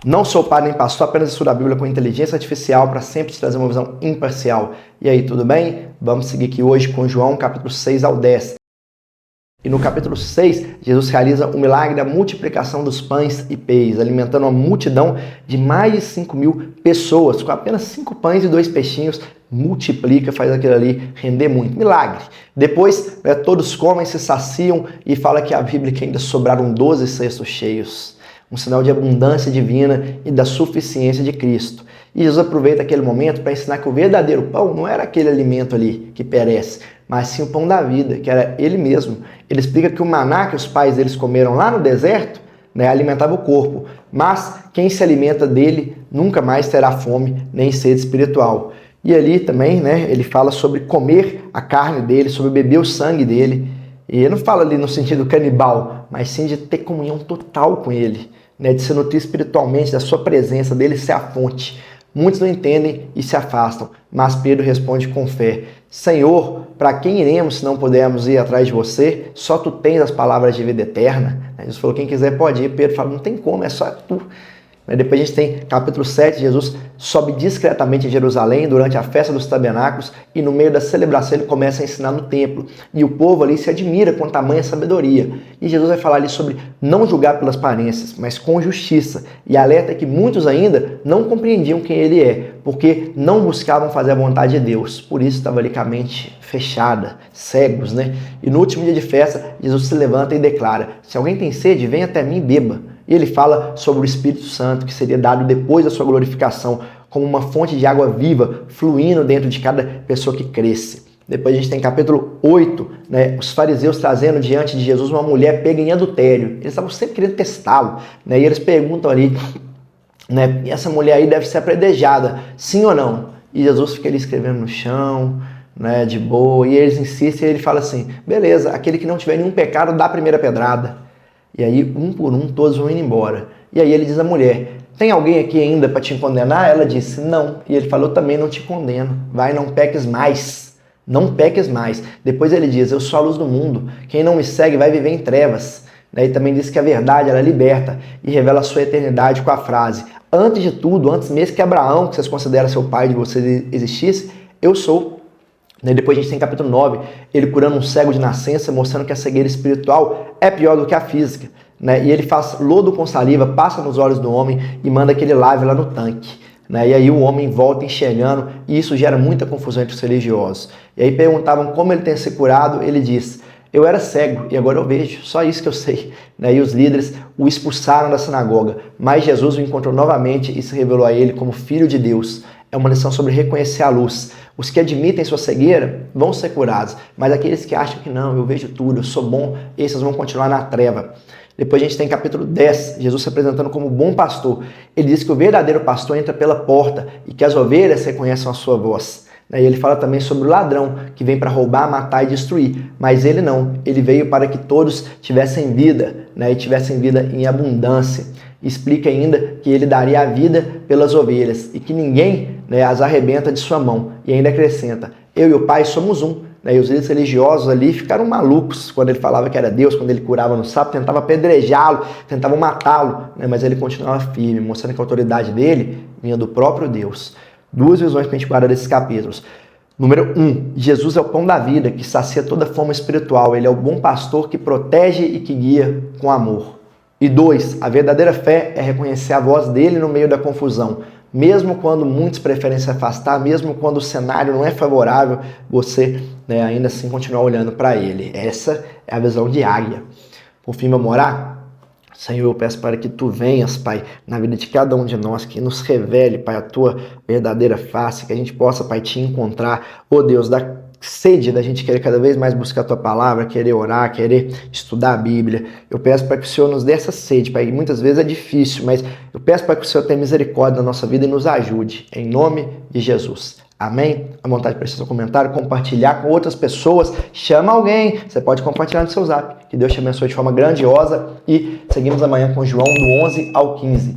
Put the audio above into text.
Não sou padre nem pastor, apenas estudo a Bíblia com inteligência artificial para sempre te trazer uma visão imparcial. E aí, tudo bem? Vamos seguir aqui hoje com João, capítulo 6 ao 10. E no capítulo 6, Jesus realiza o milagre da multiplicação dos pães e peixes, alimentando uma multidão de mais de 5.000 pessoas, com apenas 5 pães e 2 peixinhos, multiplica, faz aquilo ali render muito. Milagre. Depois, todos comem, se saciam e fala que a Bíblia que ainda sobraram 12 cestos cheios. Um sinal de abundância divina e da suficiência de Cristo. E Jesus aproveita aquele momento para ensinar que o verdadeiro pão não era aquele alimento ali que perece, mas sim o pão da vida, que era ele mesmo. Ele explica que o maná que os pais deles comeram lá no deserto, alimentava o corpo, mas quem se alimenta dele nunca mais terá fome nem sede espiritual. E ali também, ele fala sobre comer a carne dele, sobre beber o sangue dele. E ele não fala ali no sentido canibal, mas sim de ter comunhão total com ele, de se nutrir espiritualmente da sua presença, dele ser a fonte. Muitos não entendem e se afastam, mas Pedro responde com fé: Senhor, para quem iremos se não pudermos ir atrás de você? Só tu tens as palavras de vida eterna. Jesus falou: quem quiser pode ir. Pedro fala: não tem como, é só tu. Depois a gente tem capítulo 7, Jesus sobe discretamente em Jerusalém durante a festa dos tabernáculos e no meio da celebração ele começa a ensinar no templo. E o povo ali se admira com tamanha sabedoria. E Jesus vai falar ali sobre não julgar pelas aparências, mas com justiça. E alerta que muitos ainda não compreendiam quem ele é, porque não buscavam fazer a vontade de Deus. Por isso estava ali com a mente fechada, cegos, E no último dia de festa, Jesus se levanta e declara: se alguém tem sede, venha até mim e beba. E ele fala sobre o Espírito Santo, que seria dado depois da sua glorificação, como uma fonte de água viva, fluindo dentro de cada pessoa que cresce. Depois a gente tem capítulo 8, os fariseus trazendo diante de Jesus uma mulher pega em adultério. Eles estavam sempre querendo testá-lo, e eles perguntam ali, e essa mulher aí deve ser apredejada, sim ou não? E Jesus fica ali escrevendo no chão, de boa, e eles insistem, e ele fala assim: beleza, aquele que não tiver nenhum pecado, dá a primeira pedrada. E aí, um por um, todos vão indo embora. E aí ele diz à mulher: tem alguém aqui ainda para te condenar? Ela disse: não. E ele falou: também não te condeno. Vai, não peques mais. Não peques mais. Depois ele diz: eu sou a luz do mundo. Quem não me segue vai viver em trevas. E também diz que a verdade, ela liberta e revela a sua eternidade com a frase: antes de tudo, antes mesmo que Abraão, que vocês consideram seu pai de vocês, existisse, eu sou. Depois a gente tem capítulo 9, ele curando um cego de nascença, mostrando que a cegueira espiritual é pior do que a física. E ele faz lodo com saliva, passa nos olhos do homem e manda que ele lave lá no tanque. E aí o homem volta enxergando e isso gera muita confusão entre os religiosos. E aí perguntavam como ele tem se curado, ele diz: eu era cego e agora eu vejo, só isso que eu sei. E os líderes o expulsaram da sinagoga, mas Jesus o encontrou novamente e se revelou a ele como Filho de Deus. É uma lição sobre reconhecer a luz. Os que admitem sua cegueira vão ser curados, mas aqueles que acham que não, eu vejo tudo, eu sou bom, esses vão continuar na treva. Depois a gente tem capítulo 10, Jesus se apresentando como bom pastor. Ele diz que o verdadeiro pastor entra pela porta e que as ovelhas reconhecem a sua voz. E ele fala também sobre o ladrão, que vem para roubar, matar e destruir. Mas ele não, ele veio para que todos tivessem vida, e tivessem vida em abundância. Explica ainda que ele daria a vida pelas ovelhas e que ninguém as arrebenta de sua mão. E ainda acrescenta: eu e o Pai somos um. E os líderes religiosos ali ficaram malucos quando ele falava que era Deus, quando ele curava no sábado, tentava apedrejá-lo, tentavam matá-lo, mas ele continuava firme, mostrando que a autoridade dele vinha do próprio Deus. 2 visões para a gente guardar desses capítulos. Número 1, Jesus é o pão da vida, que sacia toda forma espiritual. Ele é o bom pastor que protege e que guia com amor. E 2, a verdadeira fé é reconhecer a voz dele no meio da confusão. Mesmo quando muitos preferem se afastar, mesmo quando o cenário não é favorável, você ainda assim continuar olhando para ele. Essa é a visão de águia. Por fim, vamos orar? Senhor, eu peço para que Tu venhas, Pai, na vida de cada um de nós, que nos revele, Pai, a Tua verdadeira face, que a gente possa, Pai, Te encontrar. Ó Deus, da sede da gente querer cada vez mais buscar a Tua palavra, querer orar, querer estudar a Bíblia. Eu peço para que o Senhor nos dê essa sede, Pai, muitas vezes é difícil, mas eu peço para que o Senhor tenha misericórdia na nossa vida e nos ajude, em nome de Jesus. Amém? À vontade para seu comentário, compartilhar com outras pessoas, chama alguém, você pode compartilhar no seu zap. Que Deus te abençoe de forma grandiosa e seguimos amanhã com João do 11 ao 15.